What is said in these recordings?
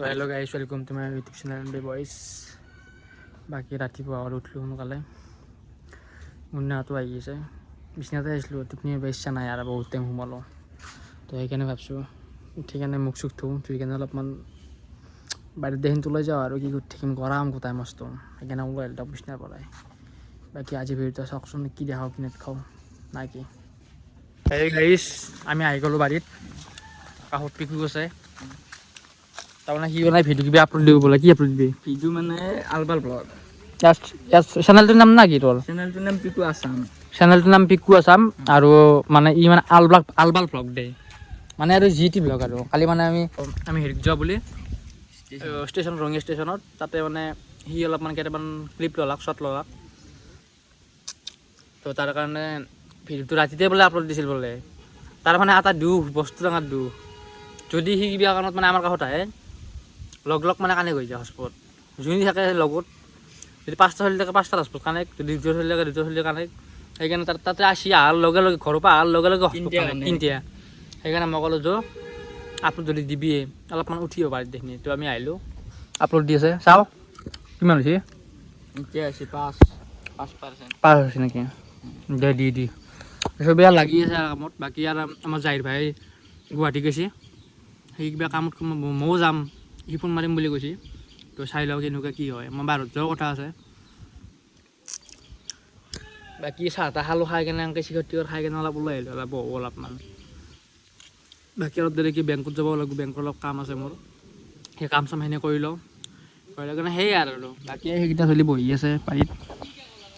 তো hello' guys, welcome to my YouTube channel B boys. বাকী ৰাতিপুৱা আৰু উঠিলোঁ সোনকালে, মুন্নাটো আহি আছে। বিচনাতে আহিছিলোঁ, টোপনি ইচ্ছা নাই আৰু বহুত টাইম সোমালোঁ। তো সেইকাৰণে ভাবছোঁ উঠি কেনে মুখ চুখ ধুই কেনে অলপমান বাৰীত দেখোন ওলাই যাওঁ আৰু কি কৰি থাকিম, গৰম গোটাই মস্ত। সেইকাৰণে ওলাই আহিলোঁ বিচনাৰ পৰাই। বাকী আজি ভিডিঅ'টো চাওকচোন, কি দেখাওঁ কি নেদেখাওঁ নাই কি। এই গাইজ, আমি আহি গ'লোঁ বাৰীত। কাষত পিকু আছে, তাৰমানে সি মানে ভিডিঅ' কিবা আপলোড দিব বোলে। কি আপলোড দিবি? ভিডিঅ' মানে আলবাল ব্লগ। চেনেলটোৰ নাম না কি তোৰ? চেনেলটোৰ নাম পিকু আছাম। চেনেলটোৰ নাম পিকু আছাম। আৰু মানে ই মানে আলবাল ব্লগ দে, মানে আৰু জি টি ব্লগ। আৰু কালি মানে আমি হেৰিত যোৱা বুলি ষ্টেচন, ৰঙিয়া ষ্টেচনত, তাতে মানে সি অলপমান কেইটামান ক্লিপ ল'লাক, শ্বট ল'লাক। তো তাৰ কাৰণে ভিডিঅ'টো ৰাতিতে বোলে আপলোড দিছিল বোলে। তাৰ মানে এটা দুখ, বস্তু ডাঙৰ দুখ। যদি সি কিবা কাৰণত মানে আমাৰ কাষত আহে, লগ মানে কানেক্ট হৈ যায় হস্পট। যোনে থাকে লগত, যদি 5টা চলি থাকে 5টাত হস্পট কানেক্ট, যদি 2টা চলি থাকে 2টা চলি কানেক্ট। সেইকাৰণে তাতে আসি অহাৰ লগে লগে, ঘৰৰ পৰা অহাৰ লগে লগে হস্পট কানেক্ট তিনিটা। সেইকাৰণে মই ক'লোঁ যে আপলোড যদি দিবিয়ে, অলপমান উঠিব পাৰে দেখনি। তো আমি আহিলোঁ, আপলোড দি আছে, চাওঁ কিমান হৈছে। এতিয়া আছে 5%। 5 হৈছে নেকি? দে দি চবেই আৰু লাগি আছে কামত। বাকী আৰু আমাৰ জাহিৰ ভাই গুৱাহাটী গৈছে, সেই কিবা কামত ময়ো যাম, সি ফোন মাৰিম বুলি কৈছে। তো চাই লওঁ কেনেকুৱা কি হয়, মই বাহিৰত যোৱাৰ কথা আছে। বাকী চাহ তাহ খালোঁ, খাই কেনে এনেকৈ চিকট খাই কেনে অলপ ওলাই আহিলোঁ, অলপ বহোঁ অলপমান। বাকী অলপ দেৰি কি বেংকত যাব লাগিব, বেংকৰ অলপ কাম আছে মোৰ। সেই কাম চামখিনি কৰি লওঁ, কৰি লৈ কেনে সেয়াই আৰু বাকী সেইকেইটা চলি বহি আছে বাৰীত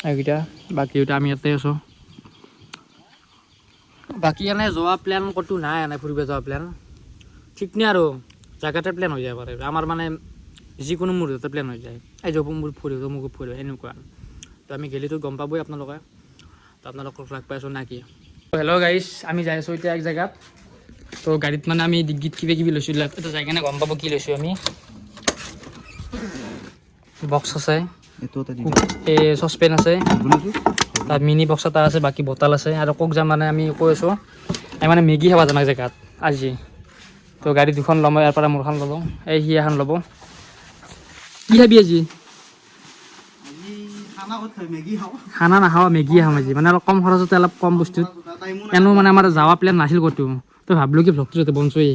সেইকেইটা। বাকীকেইটা আমি ইয়াতে আছোঁ। বাকী এনে যোৱা প্লেন ক'তো নাই, এনে ফুৰিব যোৱা প্লেন ঠিক নাই আৰু জেগাতে প্লেন হৈ যাব পাৰে। আমাৰ মানে যিকোনো মুহূৰ্ততে প্লেন হৈ যায়, এই যাব মোৰ ফুৰিব মোক ফুৰিব এনেকুৱা। তো আমি গেলিতো গম পাবই আপোনালোকে, তো আপোনালোকক লগ পাই আছোঁ না কি। হেল্ল' গাইজ, আমি যাই আছোঁ এতিয়া এক জেগাত। তো গাড়ীত মানে আমি ডিগ্গিত কিবা কিবি লৈছোঁ, এটা যাই কেনে গম পাব কি লৈছোঁ আমি। বক্স আছে, এই চচপেন আছে, তাত মিনি বক্স এটা আছে, বাকী বটল আছে। আৰু ক'ক যাম মানে আমি কৈ আছোঁ, আমি মানে মেগী খাব যাম এক জেগাত আজি। তো গাড়ী দুখন ল'ম, ইয়াৰ পৰা মোৰখন ল'ব, এই সি এখন ল'ব। কি খাবি আজি? খানা নাখাওঁ, মেগী খাম আজি। মানে অলপ কম খৰচতে, অলপ কম বস্তুত। এনেও মানে আমাৰ যাৱা প্লেন নাছিল ক'তো, তো ভাবিলোঁ কি ভ্লগটো যাতে বনচোৱেই।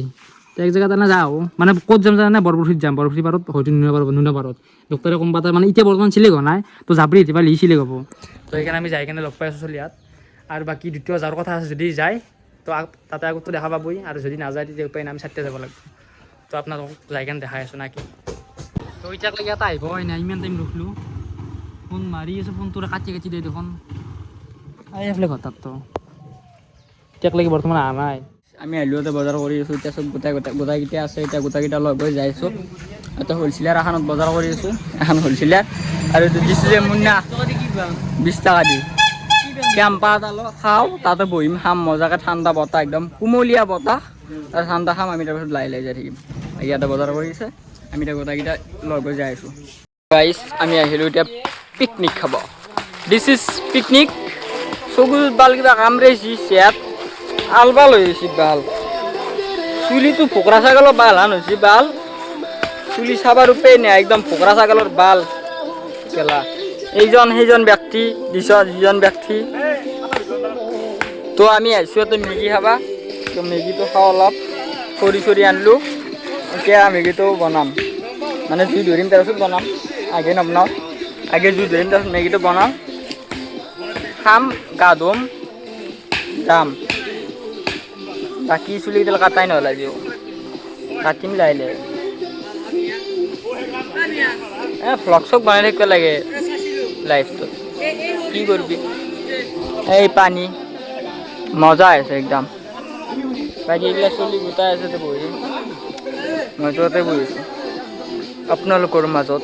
তো এক জেগাত এনে যাওঁ, মানে ক'ত যাম জানে? বৰপুখুৰীত যাম। বৰপুখুৰী পাৰত হয়তো নুন পাৰত ডক্টৰে কোনোবা এটা মানে এতিয়া বৰ্তমান চিলেক্ট হোৱা নাই, তো যাবৰি এতিয়া লি চিলেক্ট হ'ব। তো সেইকাৰণে আমি যাই কেনে লগ পাই আছোঁ চলিয়াত। আৰু বাকী দ্বিতীয় যাৰ কথা আছে, যদি যায় তো তাতে আগততো দেখা পাবই, আৰু যদি নাযায় তেতিয়া উপায় নাই, আমি চাৰিটা যাব লাগিব। তো আপোনালোকক যাই কেনে দেখাই আছোঁ না কি। তো এতিয়ালৈকে ইয়াত আহিবই নাই, ইমান টাইম ৰখিলোঁ। ফোন মাৰি আছোঁ, ফোনটো কাটি দিয়ে দেখোন। এইফালে ঘৰততো এতিয়ালৈকে বৰ্তমান অহা নাই। আমি আহিলোঁ, বজাৰ কৰি আছোঁ। এতিয়া চব গোটাকেইটা আছে, এতিয়া গোটাকেইটা লগ হৈ যাই আছোঁ। এটা হ'লচেলাৰ এখনত বজাৰ কৰি আছোঁ, এখন হ'লচেলাৰ। আৰু দিছোঁ যে মুন্না 20 টকা দি কেম্পা এটা লওঁ, খাওঁ, তাতে বহিম, খাম মজাকৈ, ঠাণ্ডা বতাহ, একদম কুমলীয়া বতাহ, আৰু ঠাণ্ডা খাম। আমি তাৰপিছত লাহে লাহে যাই থাকিম। ইয়াতে বজাৰ কৰি আছে, আমি এতিয়া গোটাকেইটা লগ হৈ যাই আছোঁ। গাইজ, আমি আহিলোঁ এতিয়া পিকনিক খাব। This is picnic. চকুত বাল কিবা কামৰেছি, চেয়াত আলবাল হৈ গৈছে বাল। চুলিটো ভোকৰা ছাগলৰ বাল হান হৈছে বাল। চুলি চাবাৰ উপায় নাই, একদম ভোকৰা ছাগলৰ বাল গেলা। এইজন সেইজন ব্যক্তি, যিজন ব্যক্তি। তো আমি আহিছোঁ ইয়াতে মেগী খাবা। তো মেগীটো খাওঁ, অলপ খৰি আনিলোঁ। এতিয়া মেগীটো বনাম, মানে জুই ধৰিম তাৰপিছত বনাম। আগে নবনাওঁ, আগে জুই ধৰিম তাৰপিছত মেগীটো বনাম, খাম, গা ধুম, যাম। বাকী চুলিকেইডাল কাটাই নহ'ল আজিও, কাটিম লাহে লাহে। ভ্লগ চগ বনাই থাকিব লাগে লাইফটোত, কি কৰিবি। এই পানী মজা আছে একদম। বাকী এইবিলাক চলি গোটাই আছে, বহি মইতো ইয়াতে বহি আছোঁ আপোনালোকৰ মাজত।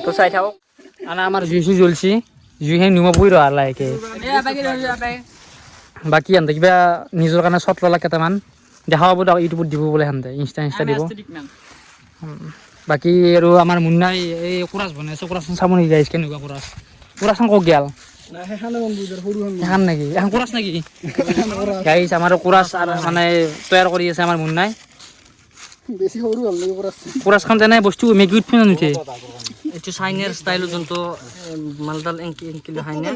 তো চাই থাকক। আমাৰ জুই চুই জ্বলছি, জুইখিনি নুমাবই ৰ লাহেকৈ। বাকী সিহঁতে কিবা নিজৰ কাৰণে শ্বট ল'লা কেইটামান, দেখা পাব দিয়ক, ইউটিউবত দিব বোলে সিহঁতে, ইনষ্টা দিব। বাকী আৰু আমাৰ মুন্নাই এই কোৰাছ বনাই আছে, কোৰাছখন চাব নেকি গাইছ, কেনেকুৱা কোৰাছখন ক'ত গেল? এখন নেকি, এখন কোৰাছ নেকি গাইছ? আমাৰ কোৰাছ মানে তৈয়াৰ কৰি আছে আমাৰ মুন্নাই। বেছি সৰু হ'ল নেকি কোৰাছখন যেনে বস্তু মেগী উঠে না নুঠে এইটো চাইনাৰ ষ্টাইলৰ যোনটো মালডাল এংকিলে খাই না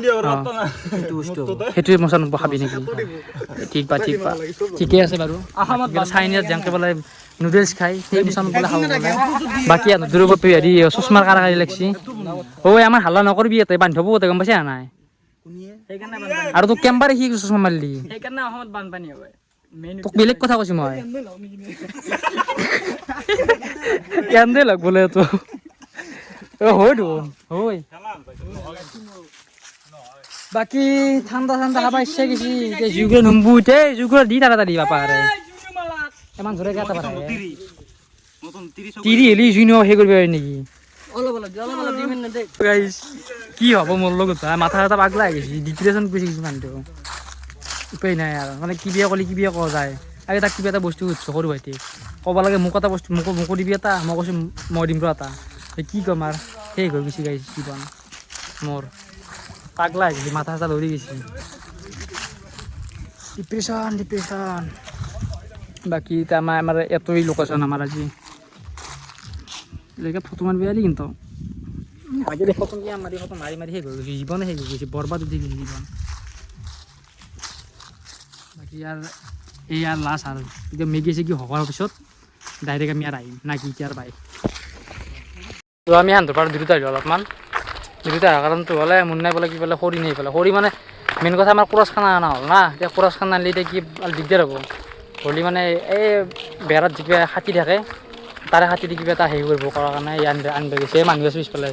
সেইটো বস্তু সেইটোৱে মচা খাবি নেকি ঠিক বা ঠিকে আছে বাৰু চাইনিজ যেনেকৈ বোলে নুডলছ খাই সেই মচা বোলে খাব বোলে বাকী নদীৰ ওপৰত হেৰি চশমাৰ কাৰাকাৰী লাগছি ঐ আমাৰ হাল্লা নকৰিবি ইয়াতে বান্ধি থ'ব গম পাইছা নাই আৰু তোক কেম্বাৰে সি চশমা মাৰিলি সেইকাৰণে অসমত বানপানী হয় তোক বেলেগ কথা কৈছো মই কেন্দে লগ বোলে তো হয়তো হয় বাকী ঠাণ্ডা খাবা ইচ্ছা গেছি জুগুৰে নম্বু উঠে জুগুৰে দি তাড়াতাড়ি বাপাৰে ইমান জোৰে গাতা পাৰে তিৰি হেলি জুইন সেই কৰিব পাৰি নেকি গাইছ কি হ'ব মোৰ লগত মাথা এটা পাগলা হৈ গৈছে ডিপ্ৰেশ্যন গুচি গৈছে মানুহটো উপায় নাই আৰু মানে কি বিয়া ক'লে কি বিয়া কোৱা যায় আৰু তাক কিবা এটা বস্তু সুধিছোঁ সৰু ভাইটিক ক'ব লাগে মোক এটা বস্তু মোকো দিবি এটা মই কৈছোঁ মই দিম ৰ এটা কি ক'ম আৰু সেই হৈ গুচি গাইছে জীৱন মোৰ পাগলা হৈ গৈছে মাথা চাথা ধৰি গৈছে ডিপ্ৰেশ্যন বাকী এতিয়া আমাৰ এতই লোকেশ্যন আমাৰ আজি এনেকৈ ফটো মাৰিব আলি কিন্তু আজিকালি ফটো মাৰি মাৰি শেষ হৈ গৈছে জীৱনে শেষ হৈ গৈছে বৰবাদ উঠি গৈছে জীৱন বাকী আৰু এই আৰু লাষ্ট আৰু এতিয়া মেগী চেগী হোৱাৰ পিছত ডাইৰেক্ট আমি আৰু আহিম না কি এতিয়া আৰু বাই তো আমি সান্ধৰ পৰা দুটা আহিলোঁ অলপমান দুটা অহাৰ কাৰণটো হ'লে মুন্নাই বোলে কি বোলে খৰি নি পেলাই খৰি মানে মেইন কথা আমাৰ কোৰাছ খানা অনা হ'ল না এতিয়া কোৰাছ খানা আনিলে এতিয়া কি দিগদাৰ হ'ব হ'লে মানে এই বেৰাত যিকিবা খাটি থাকে তাৰে খাটি দি কিবা এটা হেৰি কৰিব কৰাৰ কাৰণে আনিব গৈছে এই মানুহ আছে পিছফালে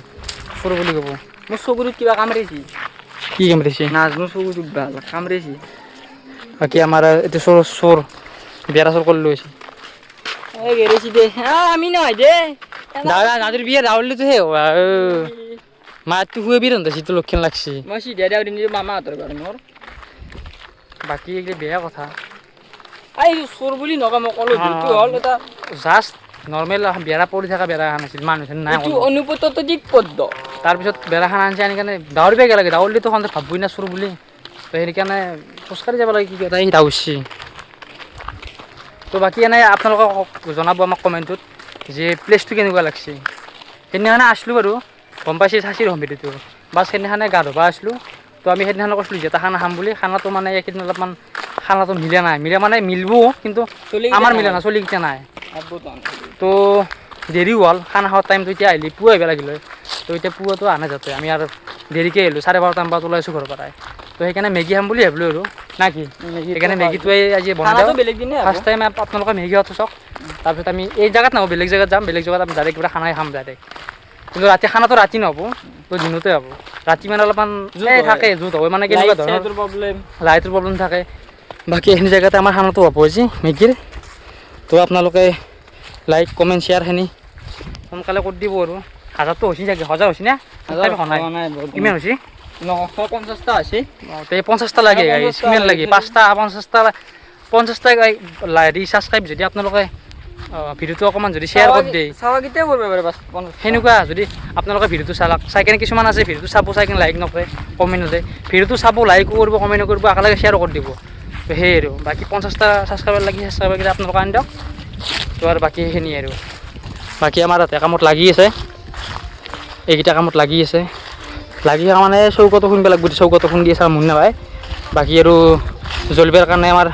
সৰু বুলি ক'ব মোৰ চকুটোত কিবা কামৰিছি কি কামৰিছে নাজনো চকুটোত ভাল কামৰিছি বাকী আমাৰ এইটো চোৰ বেৰা চোৰ কৰি লৈছে এই গেৰেছি দে আমি নহয় দে দাদা নাজিৰ বিয়া দাউলিতো সেই মাতটো শুৱে বিৰ যিটো লক্ষণ লাগছে মই চিধা দিওঁ দিম মামাহঁতৰ ঘৰ মোৰ বাকী এইগিলা বেয়া কথা এই চোৰ বুলি নকওঁ মই ক'লো যিটো হ'ল এটা জাষ্ট নৰ্মেল বেৰা পৰি থকা বেৰা এখন আছিল মানুহ নাই এইটো অনুপতত্বিক পদ্য তাৰপিছত বেৰাখন আনিছে আনি কাৰণে দাউৰিব লাগে দাউৰিলেতো সন্ধিয়া ভাববই না চোৰ বুলি তো সেইকাৰণে খোজকাঢ়ি যাব লাগে কি এটা সি দাউৰিছে তো বাকী এনেই আপোনালোকক জনাব আমাক কমেণ্টত যে প্লেচটো কেনেকুৱা লাগছে সেইদিনাখনে আছিলোঁ বাৰু গম পাইছে চাচিৰ ভিডিঅ'টো বাছ সেইদিনাখনে গা ধুবা আছিলোঁ তো আমি সেইদিনাখনে কৈছিলোঁ যে এটা খানা খাম বুলি খানাটো মানে এইকেইদিন অলপমান খানাটো মিলা নাই মানে মিলিব কিন্তু আমাৰ মিলা নাই চলিকেইটা নাই তো দেৰি হ'ল খানা খোৱাৰ টাইমটো এতিয়া আহিলে পুৱা আহিব লাগিলে তো এতিয়া পুৱাটো আনে যাতে আমি আৰু দেৰিকৈ আহিলোঁ 12:30 বজাত ওলাইছোঁ ঘৰৰ পৰাই তো সেইকাৰণে মেগী খাম বুলি ভাবিলোঁ আৰু না কি সেইকাৰণে মেগীটোৱে আজি বনাই ফাৰ্ষ্ট টাইম আপোনালোকে মেগী খাওঁতো চাওক তাৰপিছত আমি এই জেগাত নহ'ব বেলেগ জেগাত যাম বেলেগ জেগাত আমি ডাইৰেক্ট কিবা খানাই খাম ডাইৰেক্ট কিন্তু ৰাতি খানাটো ৰাতি নহ'ব তো দিনতে হ'ব ৰাতি মানে অলপমান থাকে জুত হ'ব মানে কেনেকুৱা ধৰণৰ লাইটৰ প্ৰব্লেম থাকে বাকী এইখিনি জেগাতে আমাৰ খানাটো হ'ব আজি মেগীৰ তো আপোনালোকে লাইক কমেণ্ট শ্বেয়াৰখিনি সোনকালে কৰি দিব আৰু হাজাৰটো হৈছে চাগে হাজাৰ হৈছে না কিমান হৈছে 950টা আছে 50টা লাগে কিমান লাগে 5টা 50টা হেৰি ছাবস্ক্ৰাইব যদি আপোনালোকে ভিডিঅ'টো অকণমান যদি শ্বেয়াৰ কৰি দিয়ে চাৱাকেইটাই কৰিব পাৰে বাছ সেনেকুৱা যদি আপোনালোকে ভিডিঅ'টো চাই কিনে কিছুমান আছে ভিডিঅ'টো চাব চাই কিনে লাইক নকৰে কমেণ্ট নকৰে ভিডিঅ'টো চাব লাইকো কৰিব কমেণ্টো কৰিব একেলগে শ্বেয়াৰো কৰি দিব তো সেই আৰু বাকী 50টা ছাবস্ক্ৰাইবাৰ লাগি ছাবস্ক্ৰাইবাৰকেইটা আপোনালোকে আনি দিয়ক তো আৰু বাকী সেইখিনি আৰু বাকী আমাৰ তাতে কামত লাগি আছে এইকেইটা কামত লাগি আছে লাগি মানে চৌকাটো শুনিব লাগিব চৌকাটো খুন্দি আছে মন নাপায় বাকী আৰু জ্বলিবৰ কাৰণে আমাৰ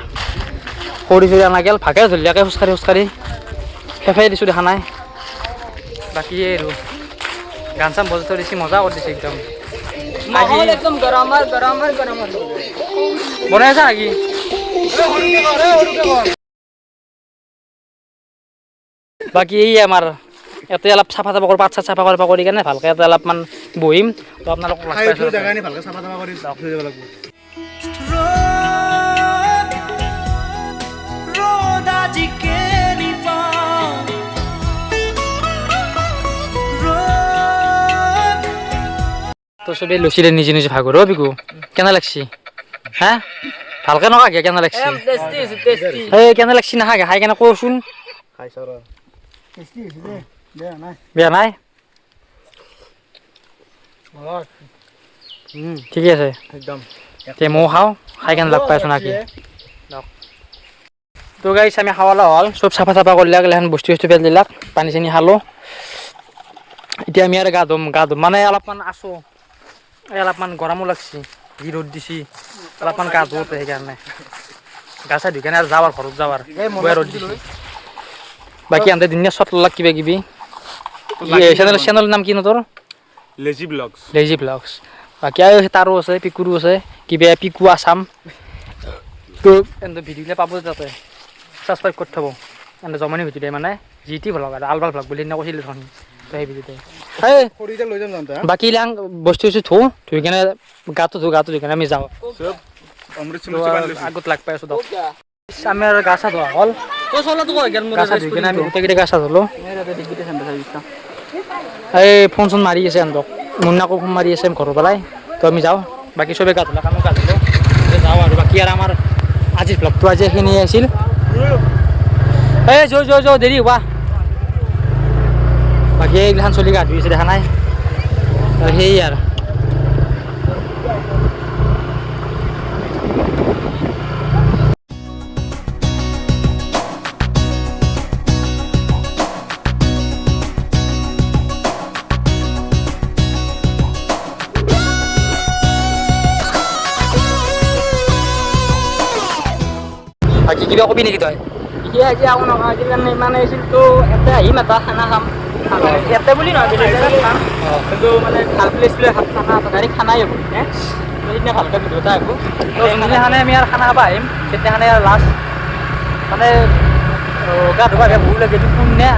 খৰি চৰি অনা গ'ল ভাগে জলদিয়াকৈ খোজকাঢ়ি ফেফাই দিছোঁ দেখা নাই বাকী আৰু গান চান বজাই থৈ দিছে মজা কৰি দিছে একদম একদম গৰমৰ বনাই আছা নেকি বাকী এই আমাৰ ইয়াতে অলপ চাফা চাফা কৰি পাত চাত চাফা কৰিব কৰি কেনে ভালকৈ ইয়াতে অলপমান বহিম তো আপোনালোকক ভালকৈ চাফা চাফা কৰি থৈ যাব লাগিব তো চবেই লৈছিলে নিজে নিজে ভাগৰ বিকু কেনে লাগছি হা ভালকৈ নখাগে কেনে লাগছি এই কেনে লাগছি নাখাগে খাই কেনে কচোন বেয়া নাই ঠিকে আছে একদম ময়ো খাওঁ খাই কেনে লগ পাইছোঁ নাকি তো গাইছ আমি খাওয়া লোৱা হ'ল চব চাফা কৰিলাক এখন বস্তু পেলাই দিলাক পানী চানী খালোঁ এতিয়া আমি আৰু গা ধুম মানে অলপমান আছোঁ অলপমান গৰমো লাগছি যি ৰ'দ দিছি অলপমান গা ধুওঁতে সেইকাৰণে গা চা ধুই কেনে আৰু যাওঁ আৰু ঘৰত যাওঁ আৰু ৰ'দ দিছি বাকী আনতে দিনে চট ললাক কিবা কিবি চেনেলৰ নাম কি ন তোৰ লেজি ব্লগছ বাকী আৰু তাৰো আছে পিকুৰো আছে কিবা পিকু আছাম তো এনে ভিডিঅ'লৈ পাব তাতে ছাবস্ক্ৰাইব কৰি থ'ব এনে জমনি ভিডিঅ'তে মানে যি টি ভ্লগ আৰু আলবাল ভ্লগ বুলি এনে কৈছিলোঁ ধৰ তো সেই ভিডিঅ'তে এই খৰিতে লৈ যাম যাওঁতে বাকী লাং বস্তু ধুই কেনে গাটো ধুই কেনে আমি যাওঁ চব অমৃত আগত লাগ পাই আছোঁ দিয়ক আমি আৰু গা চা ধোৱা হ'ল গা চা ধুই কেনে আমি গোটেইকেইটা গা চা ধুলোঁ এই ফোন চোন মাৰি আছে সিহঁতক মুন্নাকো ফোন মাৰি আছে ঘৰৰ পৰাই তো আমি যাওঁ বাকী চবেই গা ধুলাক আমিও গা ধুলোঁ যাওঁ আৰু বাকী আৰু আমাৰ আজিৰ ভ্লগটো আজি এইখিনিয়ে আছিল এই যোৱা দেৰি হোৱা বাকী এইগিলাখান চলি গা ধুই আছে দেখা নাই সেয়ে আৰু বাকী কিবা কবি নেকি তই এতিয়া আজি আকৌ নহয় আজি কাৰণে ইমান আহিছিল তো ইয়াতে আহিম এটা খানা খাম ইয়াতে বুলি নহয় বেলেগ জেগাত খাম কিন্তু মানে ভাল প্লেচ লৈ খানা গাড়ী খানাই হ'ব সেইদিনা ভালকৈ ভিডিঅ' এটা আহিব তো যোনদিনাখনে আমি আৰু খানা খাব আহিম সেইদিনাখনে আৰু লাষ্ট মানে গা ধুবা ভুল লাগে এইটো কোন নে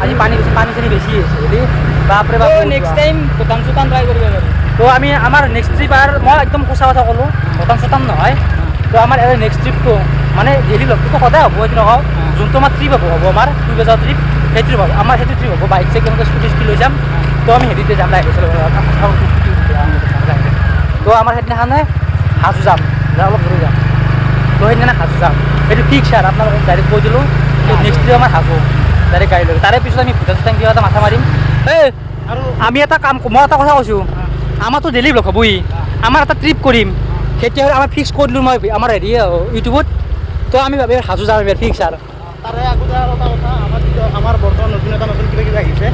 আজি পানী চানী বেছি হৈছে যদি বাপৰে বাপ নেক্সট টাইম ভূটান চুটান ট্ৰাই কৰিব পাৰিম তো আমি আমাৰ নেক্সট ট্ৰিপ আৰু মই একদম সঁচা কথা ক'লোঁ ভূটান নহয় তো আমাৰ নেক্সট ট্ৰিপটো মানে ডেইলি লগটোতো সদায় হ'ব এইটো নহয় যোনটো আমাৰ ট্ৰিপ হ'ব আমাৰ ফুৰিব যোৱা ট্ৰিপ সেই ট্ৰিপ হ'ব আমাৰ সেইটো ট্ৰিপ হ'ব বাইক চাইক এনেকৈ স্কুটি লৈ যাম তো আমি হেৰিতে যাম লাইক তো আমাৰ সেইদিনাখনে হাজো যাম অলপ দূৰ যাম তো সেইদিনা হাজো যাম সেইটো ফিক্স আৰু আপোনালোকক ডাইৰেক্ট কৈ দিলোঁ নেক্সট ট্ৰিপ আমাৰ হাজো ডাইৰেক্ট গাড়ী লৈ তাৰে পিছত আমি ভূটান চুটান কিবা এটা মাথা মাৰিম এই আৰু আমি এটা কাম মই এটা কথা কৈছোঁ আমাৰতো ডেইলি ব্লগ হ'বই আমাৰ এটা ট্ৰিপ কৰিম তেতিয়াহ'লে আমাৰ ফিক্স কৰি দিলোঁ মই আমাৰ হেৰি ইউটিউবত তো আমি ভাবি হাজো যাম এবাৰ ফিক্স আৰু তাৰে আগতে আৰু এটা কথা আমাৰ বৰ্তমান নতুন কিবা কিবি আহিছে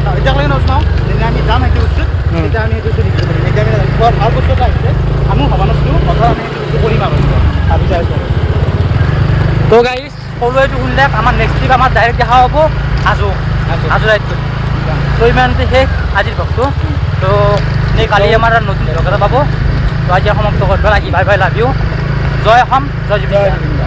এতিয়ালৈকে নজনাওঁ যেনে আমি যাম সেইটো বস্তুত তেতিয়া আমি সেইটো বস্তু দেখিব পাৰিম এতিয়া আমি বৰ ভাল বস্তু এটা আহিছে আমিও ভবা নাছিলোঁ কথা আমি সেইটো বস্তু কৰিম আৰু ভাবি চাই আছোঁ তো গাইজ সকলোৱেতো শুনিলে আমাৰ নেক্সট ট্ৰিপ আমাৰ ডাইৰেক্ট দেখা হ'ব হাজো ৰাইডটো তো ইমানতে শেষ আজিৰ ভ্লগটো তো কালি আমাৰ নতুন ভ্লগ এটা পাব তো আজি সমাপ্ত কৰিব লাগি বাই বাই লাভ ইউ জয় অসম জয় জুবিন